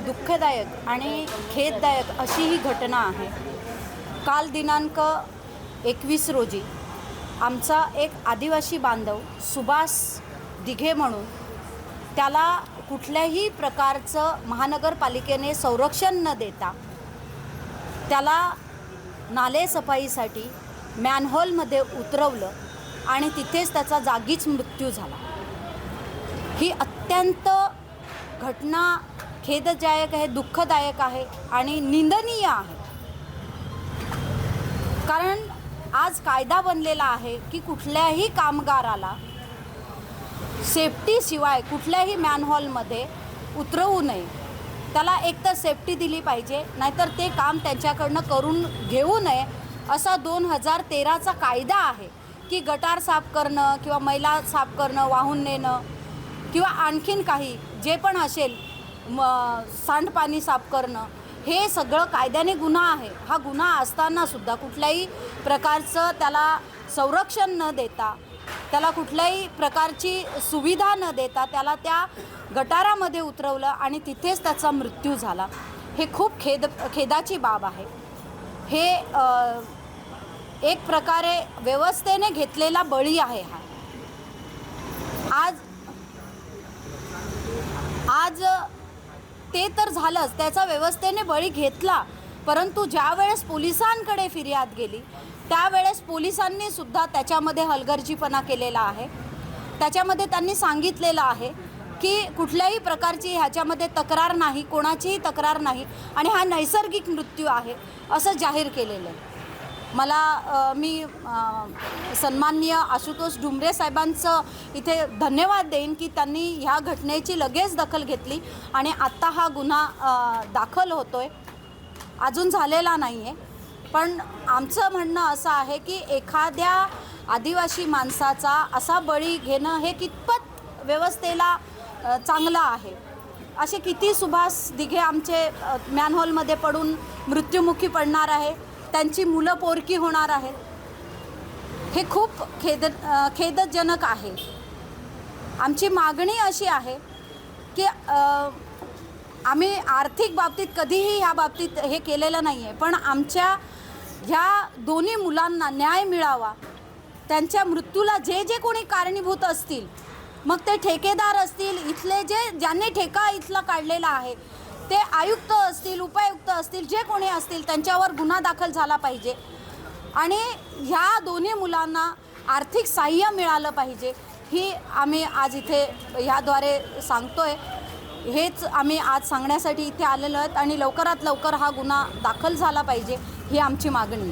दुःखदायक आणि खेददायक अशी ही घटना आहे। काल दिनांक 21 रोजी आमचा एक आदिवासी बांधव सुभाष दिघे म्हणून, त्याला कुठल्याही प्रकारचं महानगरपालिकेने संरक्षण न देता त्याला नालेसफाईसाठी मॅनहोलमध्ये उतरवलं आणि तिथेच त्याचा जागीच मृत्यू झाला। ही अत्यंत घटना खेददायक आहे, दुःखदायक आहे आणि निंदनीय आहे। कारण आज कायदा बनलेला आहे की कुठल्याही कामगाराला सेफ्टीशिवाय कुठल्याही मॅनहोलमध्ये उतरवू नये। त्याला एकतर सेफ्टी दिली पाहिजे, नाहीतर ते काम त्यांच्याकडनं करून घेऊ नये असा 2013चा कायदा आहे की गटार साफ करणं किंवा मैला साफ करणं, वाहून नेणं किंवा आणखीन काही जे पण असेल, सांडपाणी साफ करणं, हे सगळं कायद्याने गुन्हा आहे। हा गुन्हा असतानासुद्धा कुठल्याही प्रकारचं त्याला संरक्षण न देता, त्याला कुठल्याही प्रकारची सुविधा न देता त्याला त्या गटारामध्ये उतरवलं आणि तिथेच त्याचा मृत्यू झाला। हे खूप खेदाची बाब आहे। हे एक प्रकारे व्यवस्थेने घेतलेला बळी आहे हा। आज ते तर झालंच, त्याचा व्यवस्थेने बळी घेतला, परंतु ज्या वेळेस पोलिसांकडे फिर्याद गेली त्यावेळेस पोलिसांनी सुद्धा त्याच्यामध्ये हलगर्जीपणा केलेला आहे। त्याच्यामध्ये त्यांनी सांगितलेलं आहे की कुठल्याही प्रकारची ह्याच्यामध्ये तक्रार नाही, कोणाचीही तक्रार नाही आणि हा नैसर्गिक मृत्यू आहे असं जाहीर केलेलं आहे। मी सन्माननीय आशुतोष डुमरे साहेबांचं इथे धन्यवाद देईन की त्यांनी ह्या घटनेची लगेच दखल घेतली आणि आत्ता हा गुन्हा दाखल होतोय, अजून झालेला नाही आहे। पण आमचं म्हणणं असं आहे की एखाद्या आदिवासी माणसाचा असा बळी घेणं हे कितपत व्यवस्थेला चांगलं आहे। असे किती सुभाष दिघे आमचे मॅनहोलमध्ये पडून मृत्युमुखी पडणार आहे, त्यांची मुलं पोरकी होणार आहेत। हे खूप खेदजनक आहे। आमची मागणी अशी आहे की आम्ही आर्थिक बाबतीत कधीही ह्या बाबतीत हे केलेलं नाही आहे, पण आमच्या ह्या दोन्ही मुलांना न्याय मिळावा। त्यांच्या मृत्यूला जे जे कोणी कारणीभूत असतील, मग ते ठेकेदार असतील, इथले ज्यांनी ठेका इथला काढलेला आहे, ते आयुक्त असतील, उपायुक्त असतील, जे कोणी असतील, त्यांच्यावर गुन्हा दाखल झाला पाहिजे आणि ह्या दोन्ही मुलांना आर्थिक सहाय्य मिळालं पाहिजे। ही आम्ही आज इथे ह्याद्वारे सांगतोय। हेच आम्ही आज सांगण्यासाठी इथे आलेलो आहोत आणि लवकरात लवकर हा गुन्हा दाखल झाला पाहिजे ही आमची मागणी आहे।